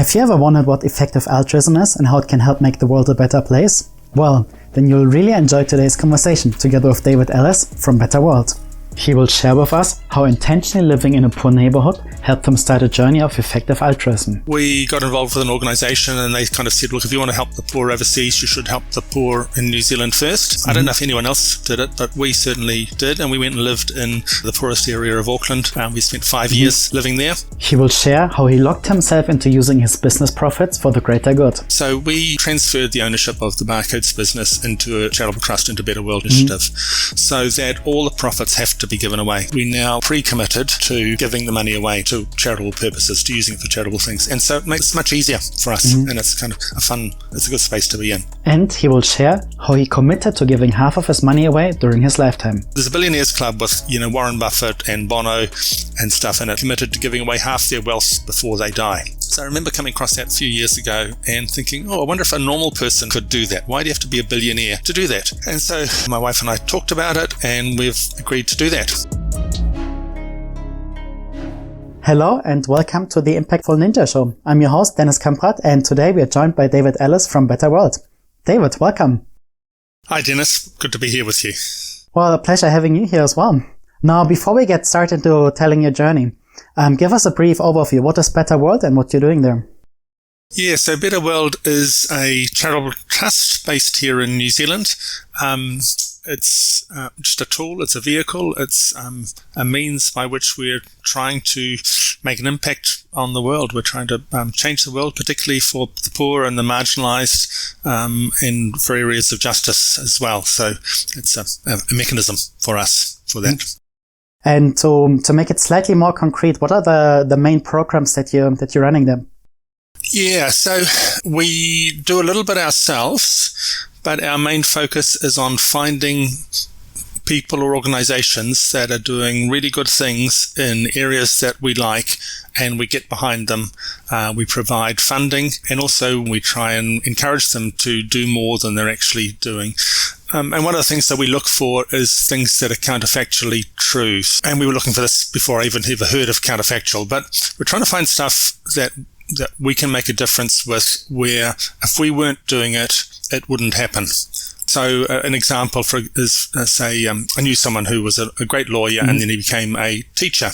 Have you ever wondered what effective altruism is and how it can help make the world a better place? Well, then you'll really enjoy today's conversation together with David Allis from Better World. He will share with us how intentionally living in a poor neighborhood helped him start a journey of effective altruism. We got involved with an organization and they kind of said, look, if you want to help the poor overseas, you should help the poor in New Zealand first. I don't know if anyone else did it, but we certainly did. And we went and lived in the poorest area of Auckland. We spent 5 years living there. He will share how he locked himself into using his business profits for the greater good. So we transferred the ownership of the Barcodes business into a charitable trust, into Better World Initiative, so that all the profits have to be given away. We now pre-committed to giving the money away to charitable purposes, to using it for charitable things. And so it makes it much easier for us. And it's kind of it's a good space to be in. And he will share how he committed to giving half of his money away during his lifetime. There's a billionaires club with, Warren Buffett and Bono and stuff, and it committed to giving away half their wealth before they die. So I remember coming across that a few years ago and thinking, I wonder if a normal person could do that. Why do you have to be a billionaire to do that? And so my wife and I talked about it and we've agreed to do that. Hello and welcome to the Impactful Ninja Show. I'm your host, Dennis Kamprad, and today we are joined by David Allis from Better World. David, welcome. Hi, Dennis. Good to be here with you. Well, a pleasure having you here as well. Now, before we get started into telling your journey, give us a brief overview. What is Better World and what you're doing there? Yeah, so Better World is a charitable trust based here in New Zealand. It's just a tool, it's a vehicle, it's a means by which we're trying to make an impact on the world. We're trying to change the world, particularly for the poor and the marginalised, and for areas of justice as well. So it's a mechanism for us for that. And to make it slightly more concrete, what are the main programs that you're running there? Yeah, so we do a little bit ourselves, but our main focus is on finding people or organizations that are doing really good things in areas that we like, and we get behind them. We provide funding, and also we try and encourage them to do more than they're actually doing. And one of the things that we look for is things that are counterfactually true. And we were looking for this before I even ever heard of counterfactual, but we're trying to find stuff that we can make a difference with, where if we weren't doing it, it wouldn't happen. So an example is, say, I knew someone who was a great lawyer and then he became a teacher.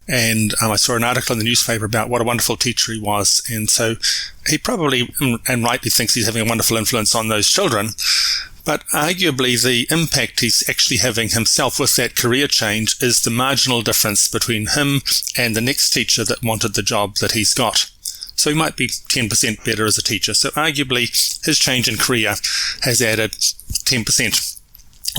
And I saw an article in the newspaper about what a wonderful teacher he was. And so he probably, and rightly, thinks he's having a wonderful influence on those children. But arguably the impact he's actually having himself with that career change is the marginal difference between him and the next teacher that wanted the job that he's got. So he might be 10% better as a teacher. So arguably his change in career has added 10%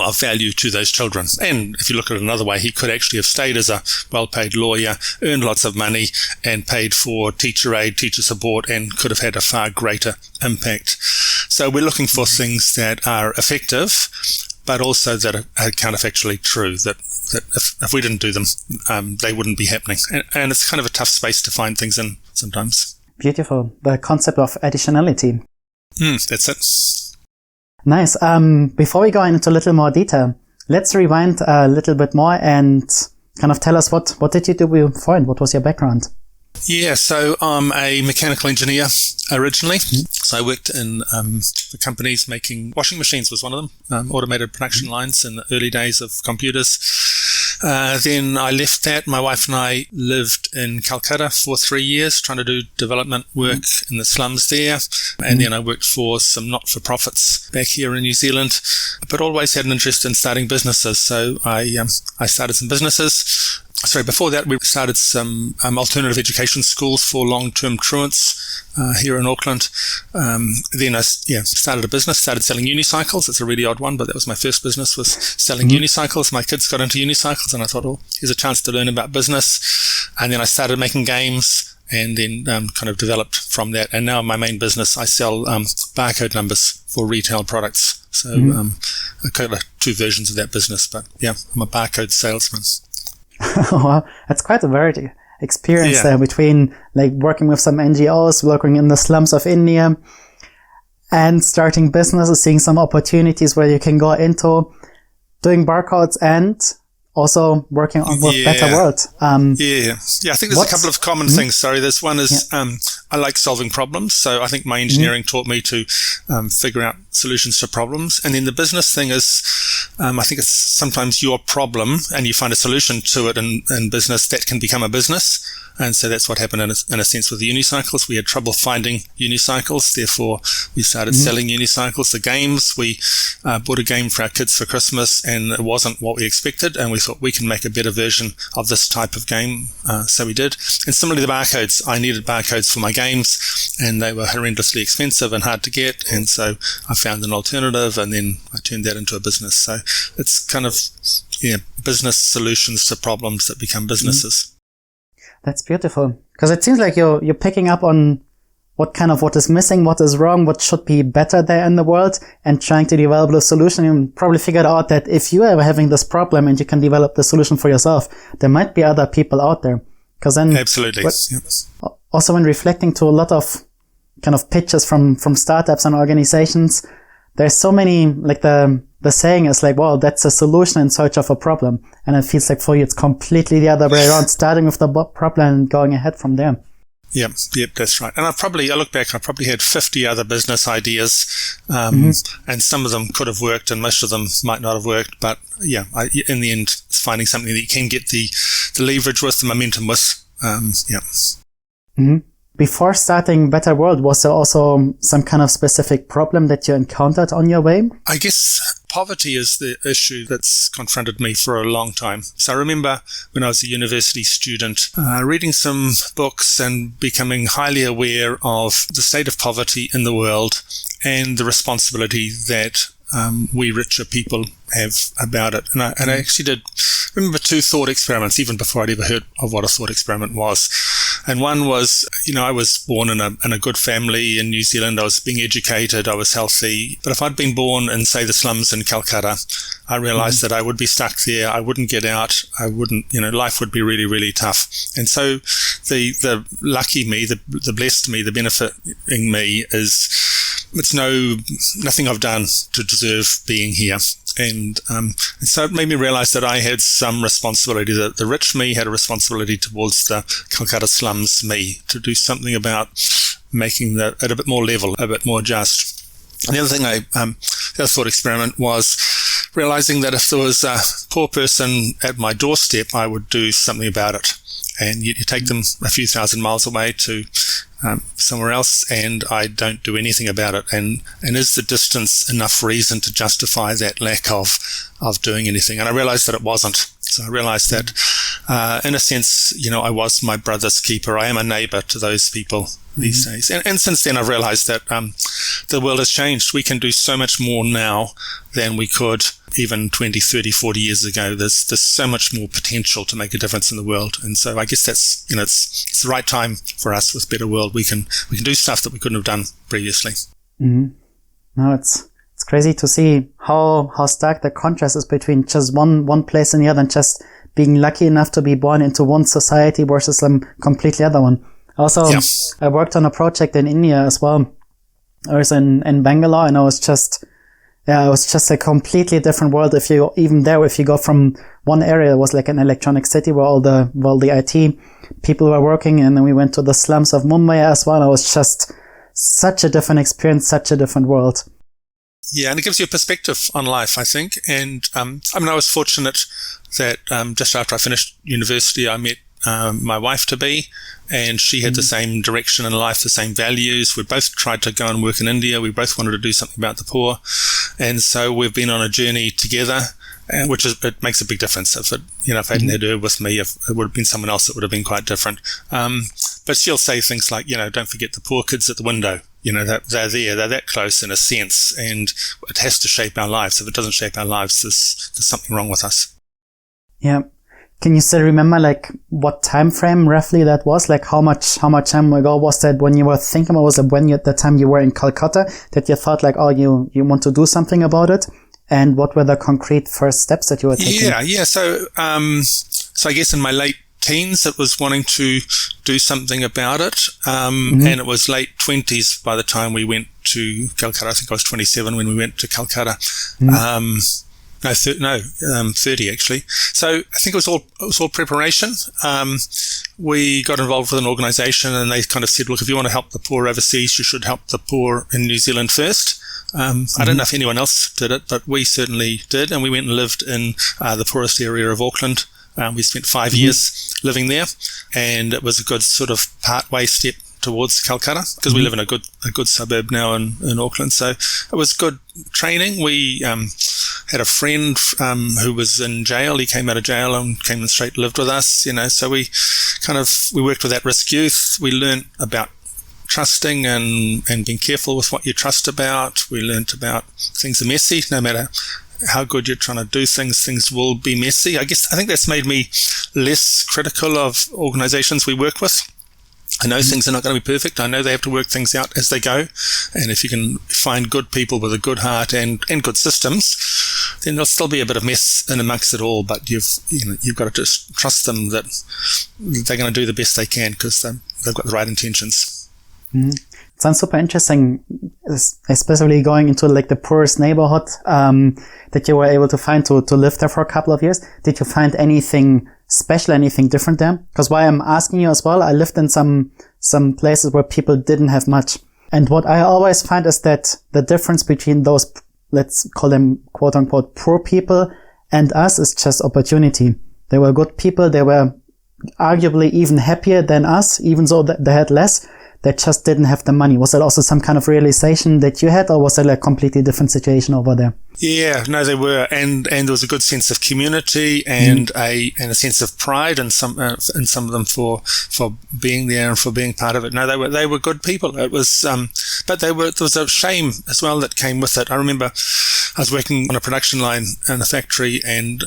of value to those children. And if you look at it another way, he could actually have stayed as a well-paid lawyer, earned lots of money, and paid for teacher aid, teacher support, and could have had a far greater impact. So we're looking for things that are effective, but also that are counterfactually true, that if we didn't do them, they wouldn't be happening. And it's kind of a tough space to find things in sometimes. Beautiful. The concept of additionality. That's it. Nice. Before we go into a little more detail, let's rewind a little bit more and kind of tell us what did you do before and what was your background? Yeah, so I'm a mechanical engineer originally. So I worked in the companies making washing machines was one of them, automated production lines in the early days of computers. Then I left that. My wife and I lived in Calcutta for 3 years trying to do development work in the slums there. And then I worked for some not-for-profits back here in New Zealand, but always had an interest in starting businesses. So I started some businesses. Before that, we started some alternative education schools for long-term truants here in Auckland. Then I started a business, started selling unicycles. It's a really odd one, but that was my first business, was selling unicycles. My kids got into unicycles, and I thought, here's a chance to learn about business. And then I started making games, and then kind of developed from that. And now my main business, I sell barcode numbers for retail products. So I've got 2 versions of that business, but yeah, I'm a barcode salesman. Wow, that's quite a varied experience there between like working with some NGOs, working in the slums of India, and starting businesses, seeing some opportunities where you can go into doing barcodes and also working on with Better World. I think there's a couple of common things. Sorry, this one is I like solving problems. So I think my engineering taught me to figure out solutions to problems. And then the business thing is, I think it's sometimes your problem and you find a solution to it in business that can become a business. And so that's what happened in a sense with the unicycles. We had trouble finding unicycles. Therefore, we started selling unicycles. The games, we bought a game for our kids for Christmas and it wasn't what we expected. And we thought we can make a better version of this type of game. So we did. And similarly, the barcodes. I needed barcodes for my games and they were horrendously expensive and hard to get. And so I found an alternative and then I turned that into a business. So it's kind of, business solutions to problems that become businesses. That's beautiful. Because it seems like you're picking up on what is missing, what is wrong, what should be better there in the world, and trying to develop a solution. You probably figured out that if you are having this problem and you can develop the solution for yourself, there might be other people out there. Because then, absolutely. Also, when reflecting to a lot of kind of pitches from startups and organizations, there's so many, like the saying is like, well, that's a solution in search of a problem. And it feels like for you, it's completely the other way around, starting with the problem and going ahead from there. Yep, that's right. And I look back, I probably had 50 other business ideas, and some of them could have worked and most of them might not have worked. But in the end, it's finding something that you can get the leverage with, the momentum with. Before starting Better World, was there also some kind of specific problem that you encountered on your way? I guess poverty is the issue that's confronted me for a long time. So I remember when I was a university student, reading some books and becoming highly aware of the state of poverty in the world and the responsibility that we richer people have about it. And I actually did remember 2 thought experiments, even before I'd ever heard of what a thought experiment was. And one was, I was born in a good family in New Zealand. I was being educated. I was healthy. But if I'd been born in, say, the slums in Calcutta, I realized that I would be stuck there. I wouldn't get out. I wouldn't, life would be really, really tough. And so the lucky me, the blessed me, the benefiting me is, it's nothing I've done to deserve being here. And so it made me realize that I had some responsibility, that the rich me had a responsibility towards the Calcutta slums me to do something about making it a bit more level, a bit more just. And the other thing the other thought experiment was realizing that if there was a poor person at my doorstep, I would do something about it. And you take them a few thousand miles away to somewhere else, and I don't do anything about it. And is the distance enough reason to justify that lack of doing anything? And I realized that it wasn't. So I realized that, in a sense, I was my brother's keeper. I am a neighbor to those people these days. And since then, I've realized that the world has changed. We can do so much more now than we could even 20, 30, 40 years ago. There's so much more potential to make a difference in the world. And so I guess that's, it's the right time for us with Better World. We can do stuff that we couldn't have done previously. No, it's crazy to see how stark the contrast is between just one place and the other, and just being lucky enough to be born into one society versus a completely other one. Also, I worked on a project in India as well. I was in Bangalore, and it was just a completely different world. If you go from one area, it was like an electronic city where all the IT people were working, and then we went to the slums of Mumbai as well. It was just such a different experience, such a different world. Yeah, and it gives you a perspective on life, I think. And I was fortunate that just after I finished university, I met my wife-to-be, and she had the same direction in life, the same values. We both tried to go and work in India. We both wanted to do something about the poor. And so we've been on a journey together, it makes a big difference. If I hadn't had her with me, if it would have been someone else, it would have been quite different. But she'll say things like, don't forget the poor kids at the window. They're there, they're that close in a sense, and it has to shape our lives. If it doesn't shape our lives, there's something wrong with us. Yeah. Can you still remember what time frame roughly that was? How much time ago was that when you were thinking about, was it when the time you were in Calcutta that you thought you want to do something about it? And what were the concrete first steps that you were taking? Yeah. So I guess in my late teens, it was wanting to do something about it. And it was late 20s by the time we went to Calcutta. I think I was 27 when we went to Calcutta. No, 30 actually. So I think it was all preparation. We got involved with an organisation, and they kind of said, look, if you want to help the poor overseas, you should help the poor in New Zealand first. I don't know if anyone else did it, but we certainly did, and we went and lived in the poorest area of Auckland. We spent 5 years living there, and it was a good sort of part-way step towards Calcutta, because we live in a good suburb now in Auckland. So it was good training. We had a friend who was in jail. He came out of jail and came in straight, lived with us, so we worked with at-risk youth. We learned about trusting and being careful with what you trust about. We learned about things are messy. No matter how good you're trying to do things will be messy. I think that's made me less critical of organizations we work with. I know things are not going to be perfect. I know they have to work things out as they go. And if you can find good people with a good heart and good systems, then there'll still be a bit of mess in amongst it all. But you've got to just trust them that they're going to do the best they can, because they've got the right intentions. It sounds super interesting, especially going into like the poorest neighborhood that you were able to find to live there for a couple of years. Did you find anything special, anything different there? Because why I'm asking you as well, I lived in some places where people didn't have much. And what I always find is that the difference between those, let's call them quote unquote poor people, and us is just opportunity. They were good people. They were arguably even happier than us, even though they had less. They just didn't have the money. Was that also some kind of realization that you had, or was that a completely different situation over there? Yeah, no, they were, and there was a good sense of community and a sense of pride in some of them for being there and for being part of it. No, they were good people. It was, but there was a shame as well that came with it. I remember I was working on a production line in a factory, and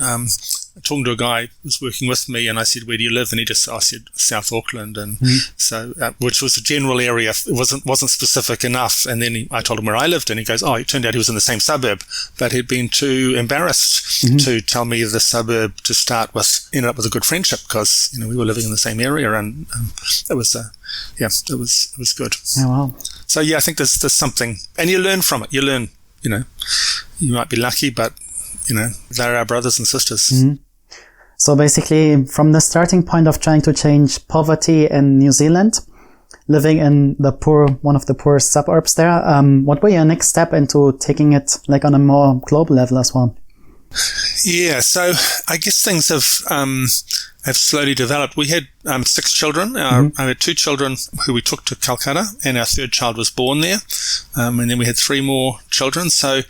talking to a guy who was working with me, and I said, "Where do you live?" And I said, "South Auckland," and so which was a general area. It wasn't specific enough. And then I told him where I lived, and he goes, "Oh, it turned out he was in the same suburb, but he'd been too embarrassed to tell me the suburb to start with." Ended up with a good friendship because we were living in the same area, and it was it was good. Oh wow! So I think there's something, and you learn from it. You learn, you might be lucky, but they're our brothers and sisters. So basically, from the starting point of trying to change poverty in New Zealand, living in one of the poorest suburbs there, what were your next step into taking it like on a more global level as well? Yeah, so I guess things have slowly developed. We had 6 children. I had 2 children who we took to Calcutta, and our 3rd child was born there. And then we had 3 more children. So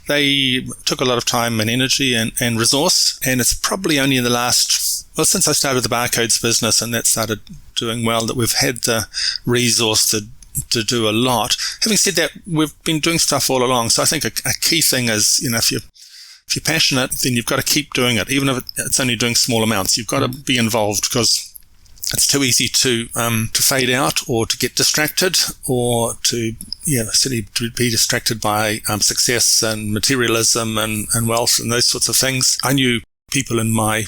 they took a lot of time and energy and resource. And it's probably only in the since I started the barcodes business and that started doing well, that we've had the resource to do a lot. Having said that, we've been doing stuff all along. So I think a key thing is, if you're passionate, then you've got to keep doing it, even if it's only doing small amounts. You've got to be involved, because it's too easy to fade out or to get distracted, or to be distracted by success and materialism and wealth and those sorts of things. I knew people when I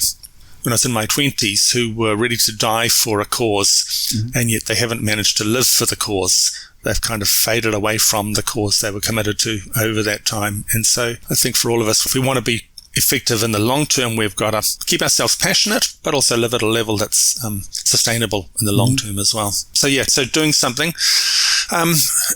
was in my 20s who were ready to die for a cause, and yet they haven't managed to live for the cause. They've kind of faded away from the cause they were committed to over that time. And so I think for all of us, if we want to be effective in the long term, we've got to keep ourselves passionate, but also live at a level that's sustainable in the long term as well. So doing something.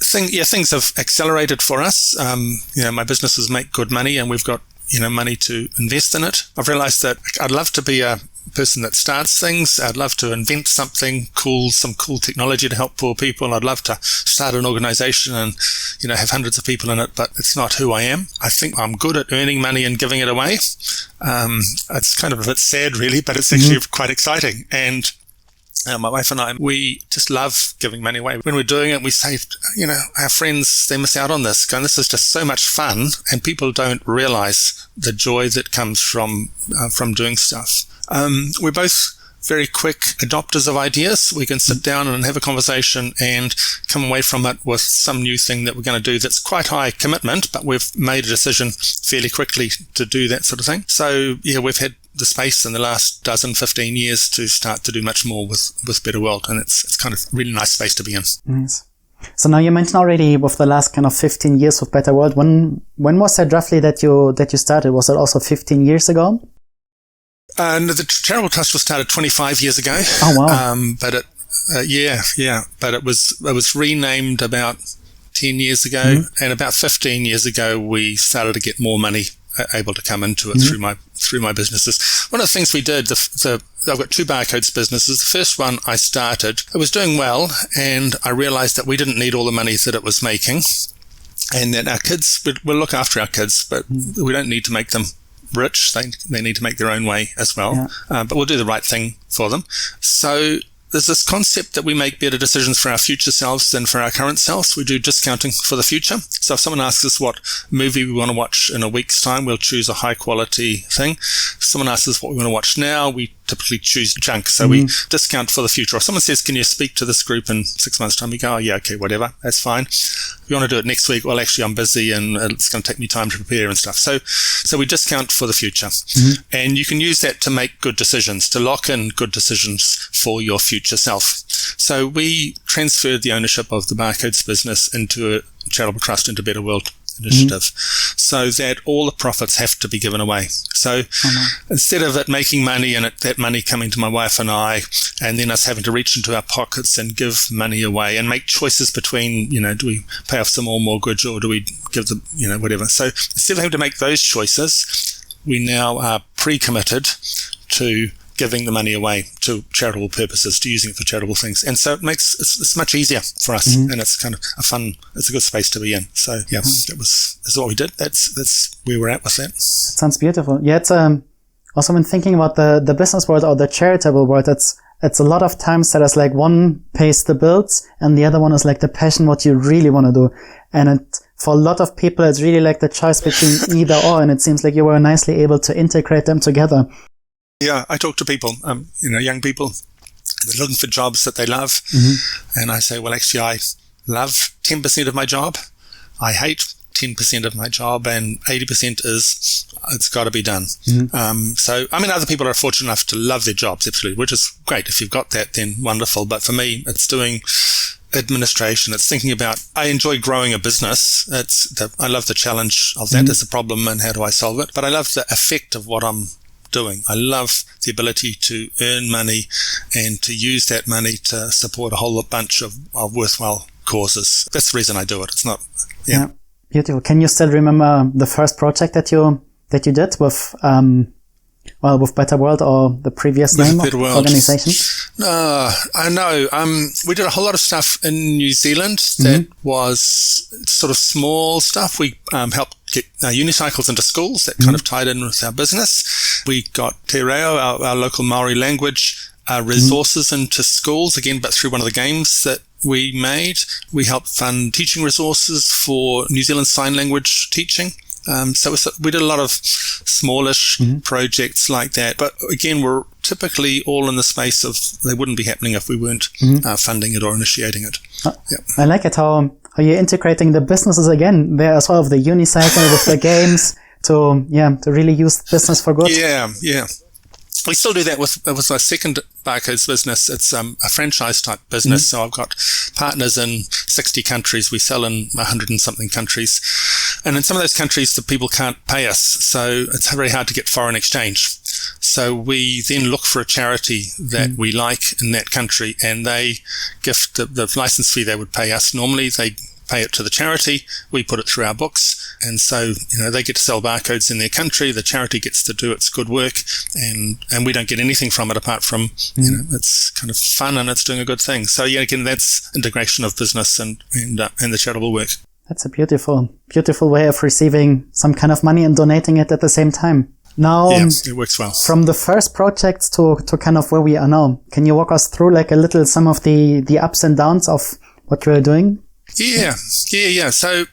Things have accelerated for us. My businesses make good money, and we've got money to invest in it. I've realized that I'd love to be a person that starts things. I'd love to invent something cool, some cool technology to help poor people. I'd love to start an organization and, have hundreds of people in it, but it's not who I am. I think I'm good at earning money and giving it away. It's kind of a bit sad, really, but it's actually quite exciting. And my wife and I, we just love giving money away. When we're doing it, we say, our friends, they miss out on this. Going, this is just so much fun, and people don't realize the joy that comes from doing stuff. We're both very quick adopters of ideas. We can sit down and have a conversation and come away from it with some new thing that we're going to do that's quite high commitment, but we've made a decision fairly quickly to do that sort of thing. So, we've had the space in the last 15 years to start to do much more with Better World, and it's kind of a really nice space to be in. Nice. So now you mentioned already with the last kind of 15 years with Better World, when was that roughly that you started? Was it also 15 years ago? No, the charitable trust was started 25 years ago. Oh, wow. But it was renamed about 10 years ago, and about 15 years ago we started to get more money able to come into it through my businesses. One of the things we did, I've got 2 barcodes businesses. The first one I started, it was doing well, and I realized that we didn't need all the money that it was making, and that our kids, we'll look after our kids, but we don't need to make them rich. They need to make their own way as well, but we'll do the right thing for them. So there's this concept that we make better decisions for our future selves than for our current selves. We do discounting for the future. So if someone asks us what movie we want to watch in a week's time, we'll choose a high quality thing. If someone asks us what we want to watch now, we typically choose junk. So we discount for the future. Or someone says, can you speak to this group in 6 months' time? We go, oh yeah, okay, whatever. That's fine. If you want to do it next week, well, actually I'm busy and it's going to take me time to prepare and stuff. So we discount for the future. And you can use that to make good decisions, to lock in good decisions for your future self. So we transferred the ownership of the barcodes business into a charitable trust, into Better World initiative, so that all the profits have to be given away. So instead of it making money and that money coming to my wife and I, and then us having to reach into our pockets and give money away and make choices between, do we pay off some more mortgage or do we give the, whatever. So instead of having to make those choices, we now are pre-committed to giving the money away to charitable purposes, to using it for charitable things. And so it's much easier for us, and it's kind of it's a good space to be in. So yeah, that's what we did. That's where we're at with that. That sounds beautiful. Yeah, it's also when thinking about the business world or the charitable world, it's a lot of times that is like one pays the bills and the other one is like the passion, what you really want to do. And for a lot of people, it's really like the choice between either or, and it seems like you were nicely able to integrate them together. Yeah, I talk to people, young people, they're looking for jobs that they love. And I say, well, actually, I love 10% of my job. I hate 10% of my job, and 80% it's got to be done. So, other people are fortunate enough to love their jobs, absolutely, which is great. If you've got that, then wonderful. But for me, it's doing administration. It's thinking about, I enjoy growing a business. I love the challenge of that as a problem and how do I solve it. But I love the effect of what I'm doing. I love the ability to earn money and to use that money to support a whole bunch of worthwhile causes. That's the reason I do it. It's not, yeah. Beautiful. Can you still remember the first project that you did with Better World or the previous name of organization? I know. We did a whole lot of stuff in New Zealand that was sort of small stuff. We helped get unicycles into schools. That kind of tied in with our business. We got Te Reo, our local Maori language resources into schools, again, but through one of the games that we made. We helped fund teaching resources for New Zealand Sign Language teaching. So we did a lot of smallish projects like that. But again, we're typically all in the space of they wouldn't be happening if we weren't funding it or initiating it. I like it how you're integrating the businesses again there as well, with the unicycle, with the games to really use business for good. Yeah. We still do that with my second barcodes business. It's a franchise type business. So I've got partners in 60 countries. We sell in 100 and something countries. And in some of those countries, the people can't pay us. So it's very hard to get foreign exchange. So we then look for a charity that we like in that country, and they gift the license fee they would pay us. Normally they pay it to the charity. We put it through our books. And so, they get to sell barcodes in their country. The charity gets to do its good work, and we don't get anything from it apart from, it's kind of fun and it's doing a good thing. So again, that's integration of business and the charitable work. That's a beautiful, beautiful way of receiving some kind of money and donating it at the same time. Now, it works well. From the first projects to kind of where we are now, can you walk us through like a little some of the ups and downs of what you are doing? Yeah. So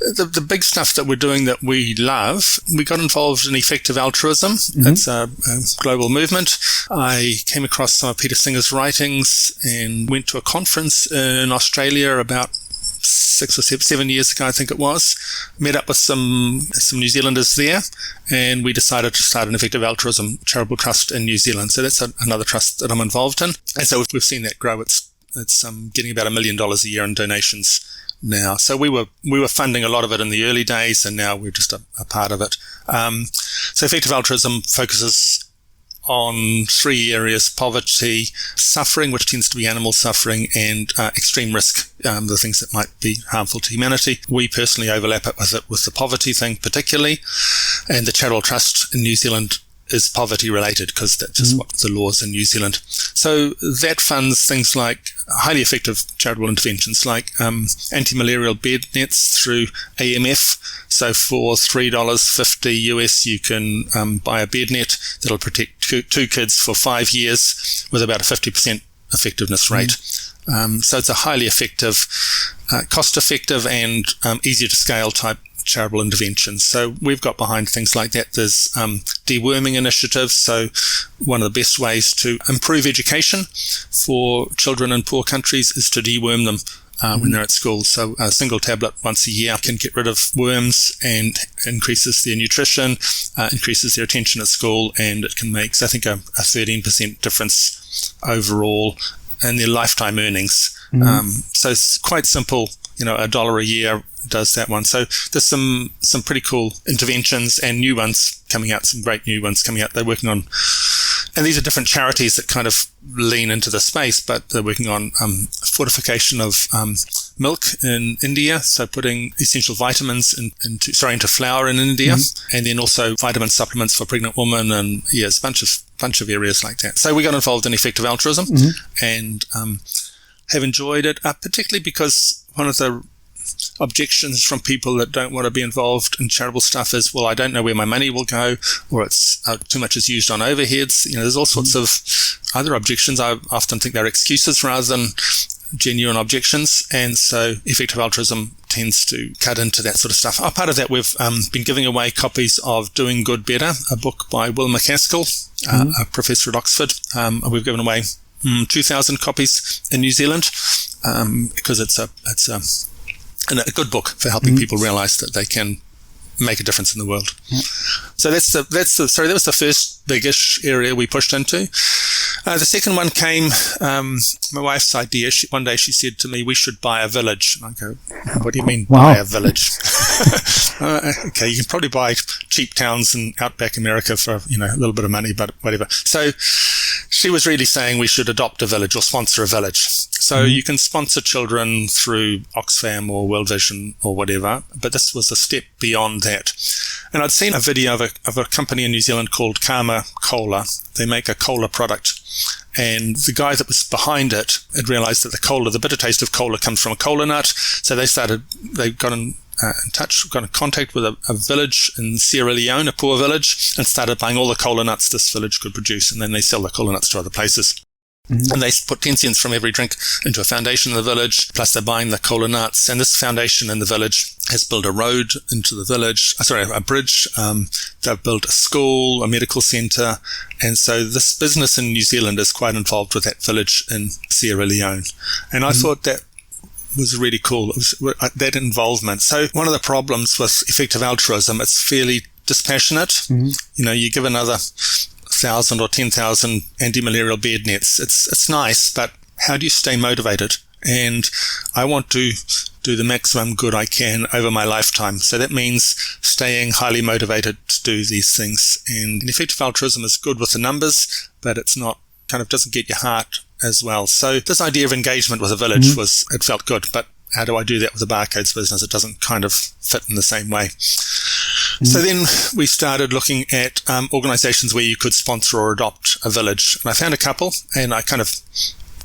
the big stuff that we're doing that we love, we got involved in effective altruism. It's a global movement. I came across some of Peter Singer's writings and went to a conference in Australia about 6 or 7 years ago, I think it was. Met up with some New Zealanders there, and we decided to start an effective altruism charitable trust in New Zealand. So that's another trust that I'm involved in. And so we've seen that grow. It's it's getting about $1 million a year in donations now. So we were funding a lot of it in the early days, and now we're just a part of it. So effective altruism focuses on 3 areas: poverty, suffering, which tends to be animal suffering, and extreme risk, the things that might be harmful to humanity. We personally overlap it with the poverty thing particularly, and the Charitable Trust in New Zealand is poverty related because that's just what the laws in New Zealand. So that funds things like highly effective charitable interventions like anti-malarial bed nets through AMF. So for $3.50 US, you can buy a bed net that'll protect two kids for 5 years with about a 50% effectiveness rate. So it's a highly effective, cost-effective and easier to scale type charitable interventions. So we've got behind things like that. There's deworming initiatives. So one of the best ways to improve education for children in poor countries is to deworm them when they're at school. So a single tablet once a year can get rid of worms and increases their nutrition, increases their attention at school, and it can make, I think, a 13% difference overall in their lifetime earnings. So it's quite simple. $1 a year does that one. So there's some pretty cool interventions and new ones coming out, some great new ones coming out. They're working on, and these are different charities that kind of lean into the space, but they're working on fortification of milk in India, so putting essential vitamins into flour in India, and then also vitamin supplements for pregnant women, and it's a bunch of areas like that. So we got involved in effective altruism and have enjoyed it, particularly because one of the objections from people that don't want to be involved in charitable stuff is, well, I don't know where my money will go, or it's too much is used on overheads. There's all sorts of other objections. I often think they're excuses rather than genuine objections, and so effective altruism tends to cut into that sort of stuff. Part of that, we've been giving away copies of Doing Good Better, a book by Will MacAskill, a professor at Oxford. We've given away 2,000 copies in New Zealand because it's a good book for helping people realize that they can make a difference in the world. So that was the first big-ish area we pushed into. The second one came, my wife's idea. One day she said to me, we should buy a village. And I go, what do you mean buy a village? Okay, you can probably buy cheap towns in outback America for, a little bit of money, but whatever. So she was really saying we should adopt a village or sponsor a village. So you can sponsor children through Oxfam or World Vision or whatever, but this was a step beyond that. And I'd seen a video of a company in New Zealand called Karma Cola. They make a cola product. And the guy that was behind it had realized that the bitter taste of cola comes from a cola nut. So they got in contact with a village in Sierra Leone, a poor village, and started buying all the cola nuts this village could produce. And then they sell the cola nuts to other places. And they put 10 cents from every drink into a foundation in the village, plus they're buying the cola nuts. And this foundation in the village has built a road into the village, a bridge. They've built a school, a medical centre. And so this business in New Zealand is quite involved with that village in Sierra Leone. And I thought that was really cool. It was that involvement. So one of the problems with effective altruism, it's fairly dispassionate. You give another 1,000 or 10,000 anti-malarial bed nets. It's nice, but how do you stay motivated? And I want to do the maximum good I can over my lifetime. So that means staying highly motivated to do these things. And effective altruism is good with the numbers, but it's not, doesn't get your heart as well. So this idea of engagement with a village it felt good, but how do I do that with a barcodes business? It doesn't kind of fit in the same way. So then we started looking at organizations where you could sponsor or adopt a village. And I found a couple, and I kind of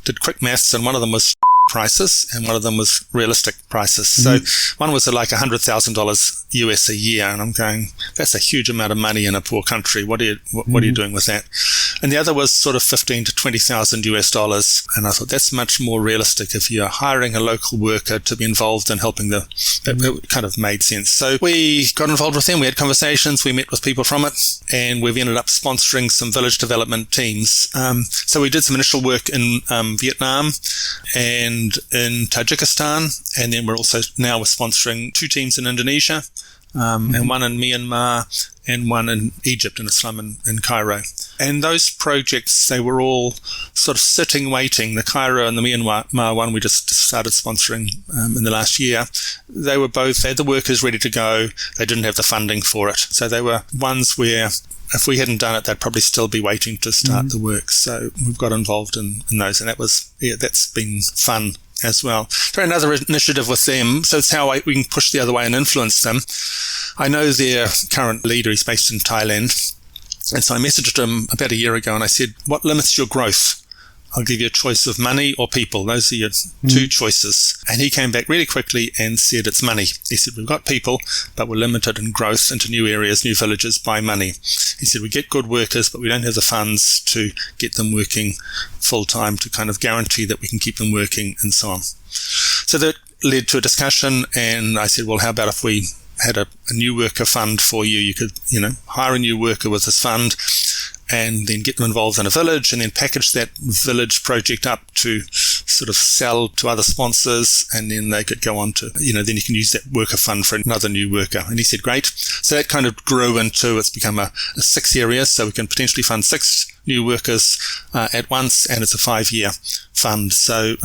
did quick maths, and one of them was prices and one of them was realistic prices. So one was like $100,000 US a year, and I'm going, that's a huge amount of money in a poor country. What are you doing with that? And the other was sort of $15,000 to $20,000 US dollars, and I thought that's much more realistic if you're hiring a local worker to be involved in helping it kind of made sense. So we got involved with them. We had conversations. We met with people from it, and we've ended up sponsoring some village development teams. So we did some initial work in Vietnam and in Tajikistan, and then we're sponsoring 2 teams in Indonesia, and one in Myanmar and one in Egypt in a slum in Cairo. And those projects, they were all sort of sitting, waiting. The Cairo and the Myanmar one we just started sponsoring in the last year. They had the workers ready to go. They didn't have the funding for it. So they were ones where if we hadn't done it, they'd probably still be waiting to start the work. So we've got involved in those, and that's been fun as well. So another initiative with them, so it's how we can push the other way and influence them. I know their current leader is based in Thailand, and so I messaged him about a year ago and I said, what limits your growth? I'll give you a choice of money or people. Those are your two choices. And he came back really quickly and said it's money. He said, we've got people, but we're limited in growth into new areas, new villages by money. He said, we get good workers, but we don't have the funds to get them working full time to kind of guarantee that we can keep them working and so on. So that led to a discussion, and I said, well, how about if we had a new worker fund for you? You could, hire a new worker with this fund and then get them involved in a village and then package that village project up to sort of sell to other sponsors, and then they could go on to, then you can use that worker fund for another new worker. And he said, great. So that kind of grew into, it's become a 6 area, so we can potentially fund 6 new workers at once, and it's a 5-year fund. So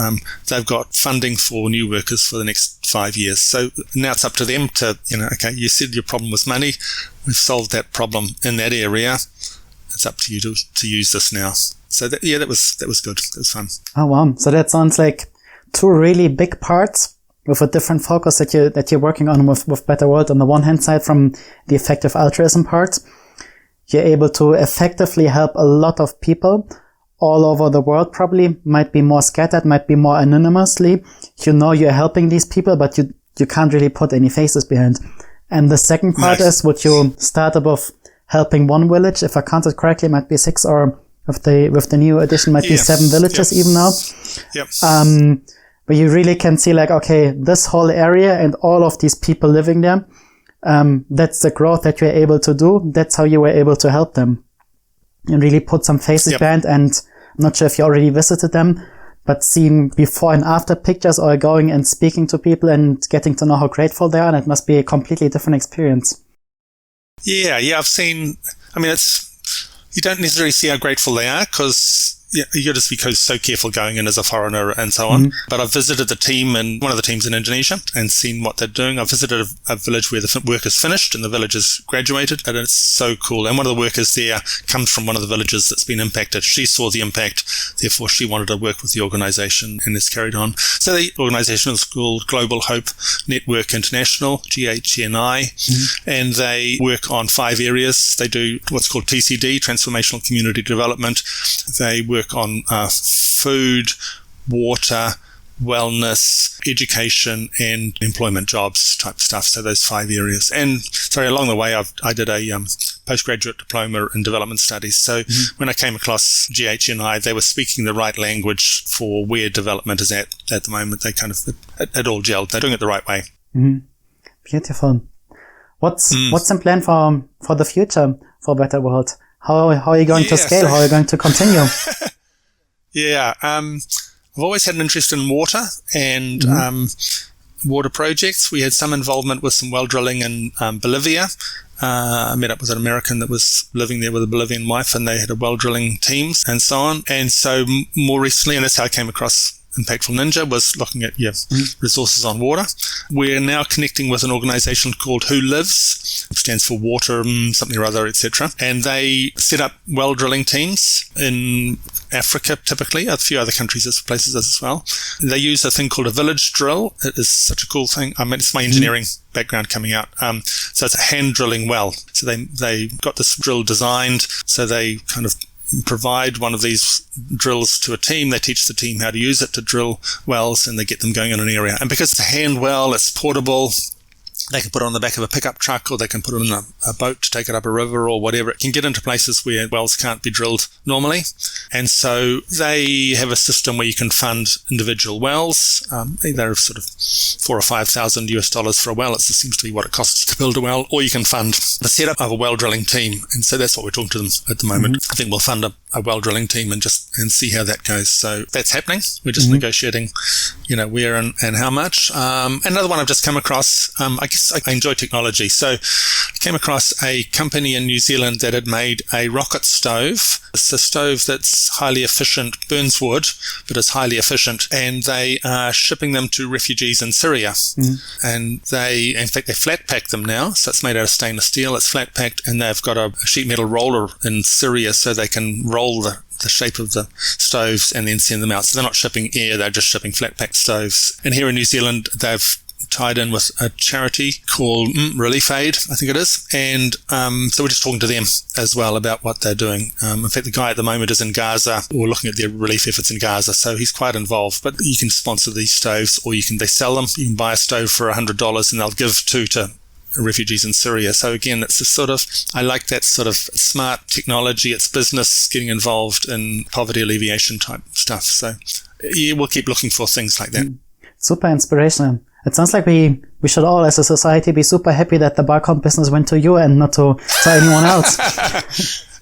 they've got funding for new workers for the next 5 years. So now it's up to them to, okay, you said your problem was money. We've solved that problem in that area. It's up to you to use this now. So that was good. It was fun. Oh wow! So that sounds like 2 really big parts with a different focus that you're working on with Better World. On the one hand side, from the effective altruism part, you're able to effectively help a lot of people all over the world. Probably might be more scattered, might be more anonymously. You're helping these people, but you can't really put any faces behind. And the second part is what you started with. Helping one village, if I counted correctly, might be 6, or with the new edition might be 7 villages even now. Yep. But you really can see okay, this whole area and all of these people living there, that's the growth that you're able to do. That's how you were able to help them and really put some faces behind. And I'm not sure if you already visited them, but seeing before and after pictures or going and speaking to people and getting to know how grateful they are, and it must be a completely different experience. Yeah, I've seen, you don't necessarily see how grateful they are because you just be so careful going in as a foreigner and so on. But I've visited the team and one of the teams in Indonesia and seen what they're doing. I've visited a village where the work is finished and the village has graduated, and it's so cool. And one of the workers there comes from one of the villages that's been impacted. She saw the impact, therefore she wanted to work with the organisation, and this carried on. So the organisation is called Global Hope Network International, GHNI, and they work on 5 areas. They do what's called TCD, Transformational Community Development. They work on food, water, wellness, education, and employment jobs type stuff. So those 5 areas. And along the way, I did a postgraduate diploma in development studies. So when I came across GHNI, they were speaking the right language for where development is at the moment. They it all gelled. They're doing it the right way. Beautiful. What's in plan for the future for Better World? How are you going to scale? How are you going to continue? I've always had an interest in water and water projects. We had some involvement with some well drilling in Bolivia. I met up with an American that was living there with a Bolivian wife, and they had a well drilling teams and so on. And so more recently, and that's how I came across Impactful Ninja, was looking at resources on water. We're now connecting with an organisation called Who Lives, which stands for water, something or other, etc. And they set up well drilling teams in Africa, typically, a few other countries, places as well. They use a thing called a village drill. It is such a cool thing. It's my engineering background coming out. So it's a hand drilling well. So they got this drill designed. So they kind of provide one of these drills to a team. They teach the team how to use it to drill wells, and they get them going in an area. And because it's a hand well, it's portable. They can put it on the back of a pickup truck, or they can put it in a boat to take it up a river or whatever. It can get into places where wells can't be drilled normally. And so they have a system where you can fund individual wells. They're sort of $4,000 or $5,000 for a well. It seems to be what it costs to build a well. Or you can fund the setup of a well drilling team. And so that's what we're talking to them at the moment. I think we'll fund a well drilling team and see how that goes. So that's happening. We're just negotiating, where and how much. Another one I've just come across, I guess I enjoy technology. So came across a company in New Zealand that had made a rocket stove. It's a stove that's highly efficient, burns wood, but is highly efficient, and they are shipping them to refugees in Syria. And in fact, they flat pack them now. So it's made out of stainless steel. It's flat packed, and they've got a sheet metal roller in Syria so they can roll the shape of the stoves and then send them out. So they're not shipping air, they're just shipping flat packed stoves. And here in New Zealand, they've tied in with a charity called Relief Aid, I think it is. And so we're just talking to them as well about what they're doing. In fact, the guy at the moment is in Gaza, or looking at their relief efforts in Gaza, so he's quite involved. But you can sponsor these stoves, or they sell them. You can buy a stove for $100 and they'll give two to refugees in Syria. So again, it's a sort of, I like that sort of smart technology. It's business getting involved in poverty alleviation type stuff. So yeah, we'll keep looking for things like that. Super inspirational. It sounds like we should all as a society be super happy that the barcode business went to you and not to anyone else.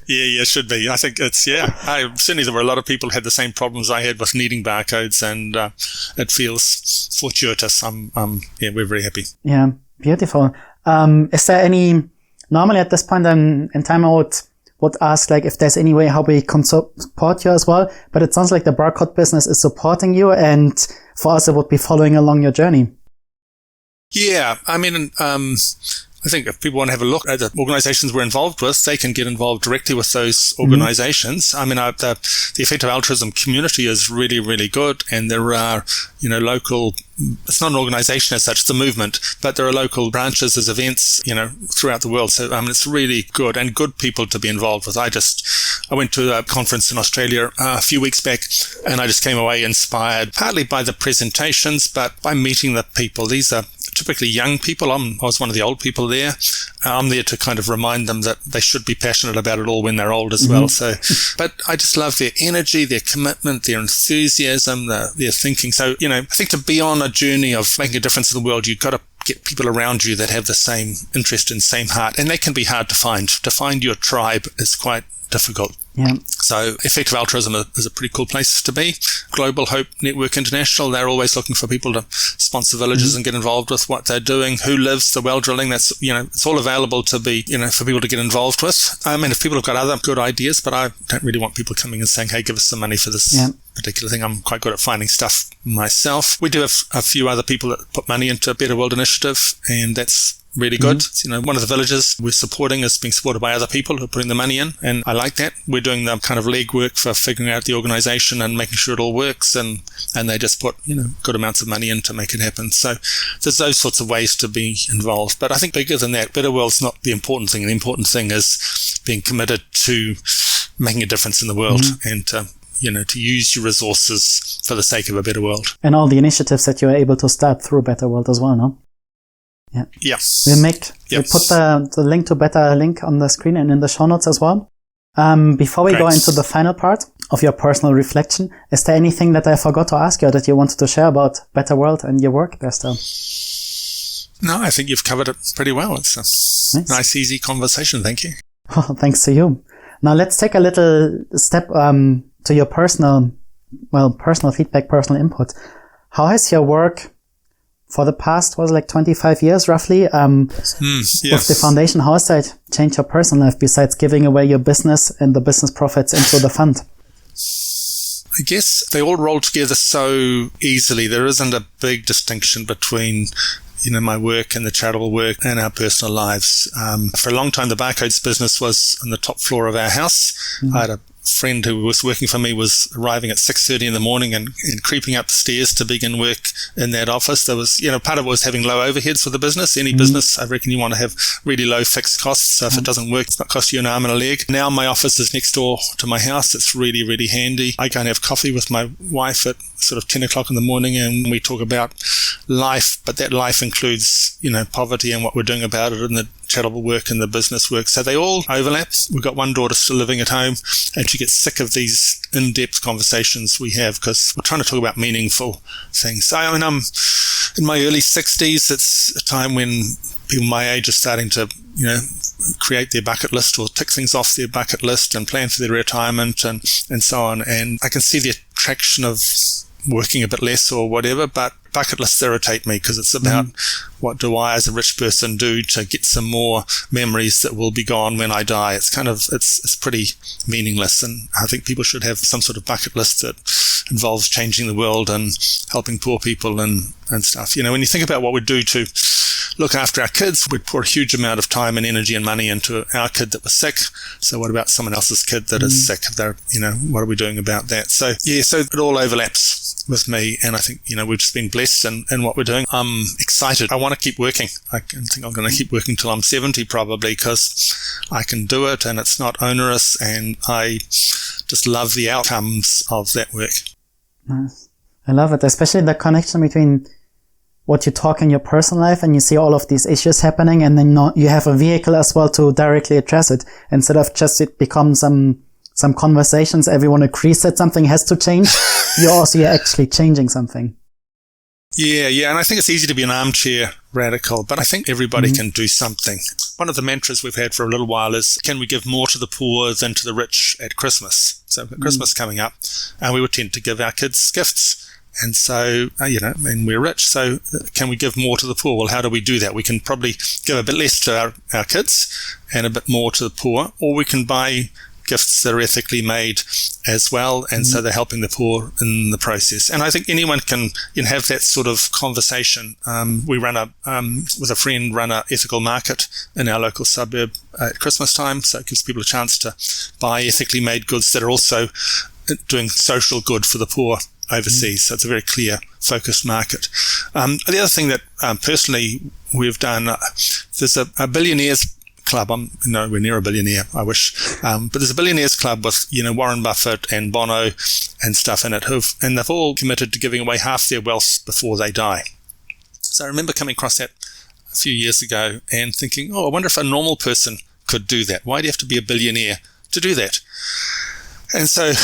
Yeah, should be. I think it's, certainly there were a lot of people who had the same problems I had with needing barcodes, and it feels fortuitous. We're very happy. Yeah, beautiful. Is there any, normally at this point in time I would ask like if there's any way how we can support you as well, but it sounds like the barcode business is supporting you, and for us it would be following along your journey. Yeah, I mean, I think if people want to have a look at the organizations we're involved with, they can get involved directly with those organizations. I mean, the effective altruism community is really, really good. And there are, local, it's not an organization as such, it's a movement, but there are local branches, there's events, throughout the world. So, it's really good and good people to be involved with. I went to a conference in Australia a few weeks back, and I just came away inspired, partly by the presentations, but by meeting the people. These are typically young people. I was one of the old people there. I'm there to kind of remind them that they should be passionate about it all when they're old as well. So, but I just love their energy, their commitment, their enthusiasm, their thinking. So, I think to be on a journey of making a difference in the world, you've got to get people around you that have the same interest and same heart. And they can be hard to find. To find your tribe is quite difficult. Yeah. So Effective Altruism is a pretty cool place to be. Global Hope Network International, they're always looking for people to sponsor villages and get involved with what they're doing. Who Lives, the well drilling, that's, it's all available to be, for people to get involved with. And if people have got other good ideas, but I don't really want people coming and saying, hey, give us some money for this particular thing. I'm quite good at finding stuff myself. We do have a few other people that put money into a Better World Initiative, and that's really good. It's, one of the villages we're supporting is being supported by other people who are putting the money in, and I like that. We're doing the kind of legwork for figuring out the organization and making sure it all works, and they just put good amounts of money in to make it happen. So there's those sorts of ways to be involved. But I think bigger than that, Better World's not the important thing. The important thing is being committed to making a difference in the world and to use your resources for the sake of a better world. And all the initiatives that you're able to start through Better World as well, no? Yeah. Yes. We'll put the link to Better Link on the screen and in the show notes as well. Before we go into the final part of your personal reflection, is there anything that I forgot to ask you or that you wanted to share about Better World and your work there still? No, I think you've covered it pretty well. It's a nice, easy conversation. Thank you. Well, thanks to you. Now let's take a little step to your personal feedback, personal input. How has your work for the past, 25 years roughly, with the foundation, how has that changed your personal life besides giving away your business and the business profits into the fund? I guess they all roll together so easily. There isn't a big distinction between my work and the charitable work and our personal lives. For a long time, the barcodes business was on the top floor of our house. I had a friend who was working for me was arriving at 6:30 in the morning and creeping up the stairs to begin work in that office. There was, part of it was having low overheads for the business. Any business, I reckon you want to have really low fixed costs. So if it doesn't work, it's not cost you an arm and a leg. Now my office is next door to my house. It's really, really handy. I go and have coffee with my wife at sort of 10 o'clock in the morning, and we talk about life, but that life includes, poverty and what we're doing about it, and the charitable work and the business work. So they all overlap. We've got one daughter still living at home, and she gets sick of these in-depth conversations we have because we're trying to talk about meaningful things. So I'm in my early 60s. It's a time when people my age are starting to, create their bucket list or tick things off their bucket list and plan for their retirement and so on. And I can see the attraction of working a bit less or whatever, but bucket lists irritate me because it's about what do I as a rich person do to get some more memories that will be gone when I die. It's pretty meaningless, and I think people should have some sort of bucket list that involves changing the world and helping poor people and stuff. When you think about what we'd do to look after our kids, we'd pour a huge amount of time and energy and money into our kid that was sick. So what about someone else's kid that is sick? What are we doing about that? So it all overlaps with me, and I think we've just been blessed in what we're doing. I'm excited. I want to keep working. I think I'm going to keep working till I'm 70 probably, because I can do it and it's not onerous, and I just love the outcomes of that work. Nice. I love it, especially the connection between what you talk in your personal life and you see all of these issues happening, and then you have a vehicle as well to directly address it, instead of just it becomes some conversations. Everyone agrees that something has to change. You're actually changing something. Yeah, and I think it's easy to be an armchair radical, but I think everybody can do something. One of the mantras we've had for a little while is, can we give more to the poor than to the rich at Christmas? So we've got Christmas coming up, and we would tend to give our kids gifts. And so, and we're rich, so can we give more to the poor? Well, how do we do that? We can probably give a bit less to our kids and a bit more to the poor, or we can buy gifts that are ethically made as well, and so they're helping the poor in the process. And I think anyone can have that sort of conversation. We run with a friend, run an ethical market in our local suburb at Christmas time, so it gives people a chance to buy ethically made goods that are also doing social good for the poor overseas. So it's a very clear, focused market. The other thing that personally we've done, there's a billionaires club. I'm nowhere near a billionaire, I wish. But there's a billionaires club with, Warren Buffett and Bono and stuff in it, and they've all committed to giving away half their wealth before they die. So I remember coming across that a few years ago and thinking, I wonder if a normal person could do that. Why do you have to be a billionaire to do that? And so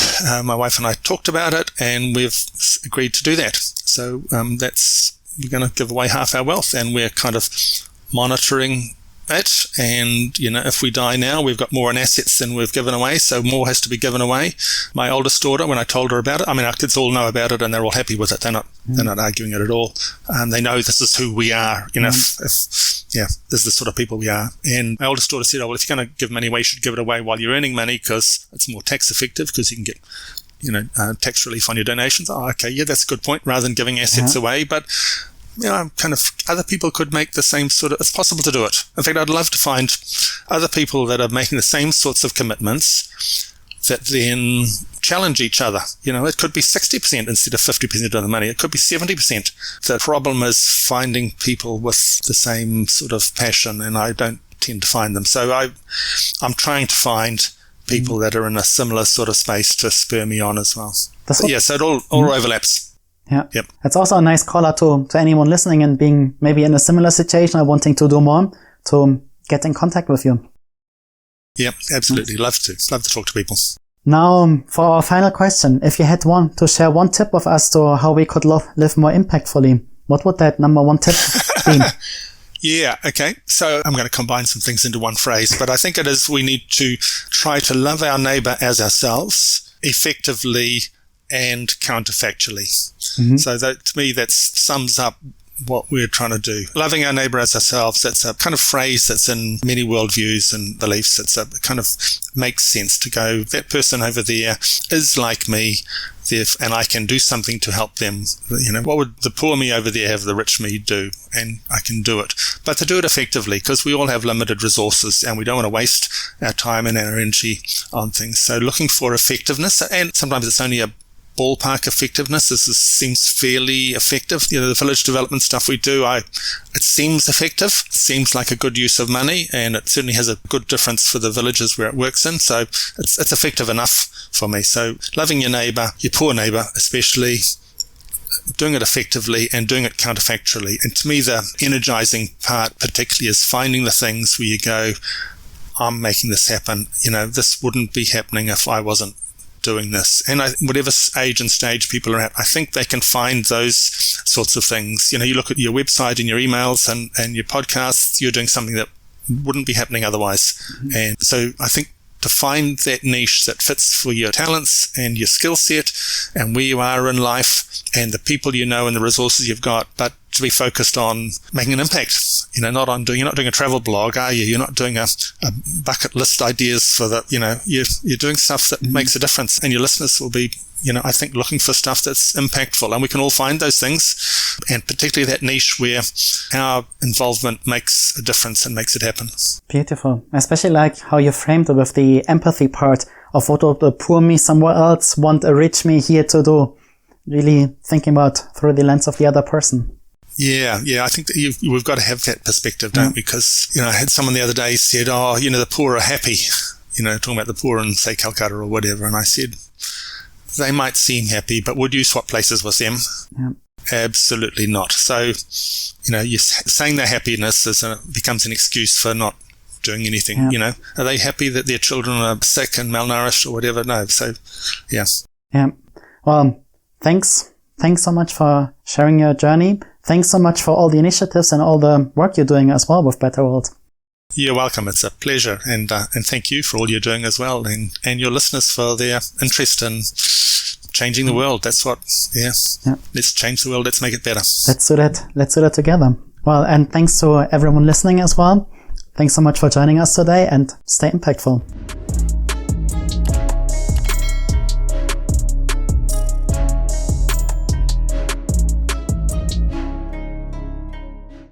my wife and I talked about it, and we've agreed to do that. So we're going to give away half our wealth, and we're kind of monitoring it. And, if we die now, we've got more in assets than we've given away, so more has to be given away. My oldest daughter, when I told her about it, our kids all know about it and they're all happy with it. They're not arguing it at all. They know this is who we are. This is the sort of people we are. And my oldest daughter said, well, if you're going to give money away, you should give it away while you're earning money, because it's more tax effective, because you can get, tax relief on your donations. Oh, okay. Yeah, that's a good point, rather than giving assets away. But, other people could make the same it's possible to do it. In fact, I'd love to find other people that are making the same sorts of commitments that then challenge each other. It could be 60% instead of 50% of the money. It could be 70%. The problem is finding people with the same sort of passion, and I don't tend to find them. So I'm trying to find people that are in a similar sort of space to spur me on as well. So it all overlaps. Yeah. Yep. It's also a nice call out to anyone listening and being maybe in a similar situation or wanting to do more, to get in contact with you. Yeah, absolutely. Love to talk to people. Now, for our final question, if you had to share one tip with us to how we could live more impactfully, what would that number one tip be? Yeah, okay. So I'm going to combine some things into one phrase, but I think it is, we need to try to love our neighbour as ourselves effectively and counterfactually. So to me, that sums up what we're trying to do. Loving our neighbour as ourselves, that's a kind of phrase that's in many worldviews and beliefs. It kind of makes sense to go, that person over there is like me, and I can do something to help them. What would the poor me over there have the rich me do? And I can do it. But to do it effectively, because we all have limited resources and we don't want to waste our time and our energy on things. So looking for effectiveness, and sometimes it's only a ballpark effectiveness. This seems fairly effective. The village development stuff we do, it seems effective, seems like a good use of money, and it certainly has a good difference for the villages where it works in. So it's effective enough for me. So loving your neighbour, your poor neighbour especially, doing it effectively and doing it counterfactually. And to me, the energizing part particularly is finding the things where you go, I'm making this happen. This wouldn't be happening if I wasn't doing this. And whatever age and stage people are at, I think they can find those sorts of things. You look at your website and your emails and your podcasts, you're doing something that wouldn't be happening otherwise. And so I think to find that niche that fits for your talents and your skill set and where you are in life and the people you know and the resources you've got, but to be focused on making an impact. You're not doing a travel blog, are you? You're not doing a bucket list ideas for that. You're doing stuff that makes a difference, and your listeners will be, I think, looking for stuff that's impactful, and we can all find those things, and particularly that niche where our involvement makes a difference and makes it happen. Beautiful. I especially like how you framed it with the empathy part of what would the poor me somewhere else want a rich me here to do. Really thinking about through the lens of the other person. Yeah. I think that we've got to have that perspective, don't we? Because, I had someone the other day said, the poor are happy, talking about the poor in, say, Calcutta or whatever. And I said, they might seem happy, but would you swap places with them? Yeah. Absolutely not. So, you're saying their happiness becomes an excuse for not doing anything, Are they happy that their children are sick and malnourished or whatever? No. So, yeah. Yeah. Well, thanks. Thanks so much for sharing your journey. Thanks so much for all the initiatives and all the work you're doing as well with Better World. You're welcome. It's a pleasure. And thank you for all you're doing as well. And your listeners for their interest in changing the world. That's what, let's change the world. Let's make it better. Let's do that. Let's do that together. Well, and thanks to everyone listening as well. Thanks so much for joining us today, and stay impactful.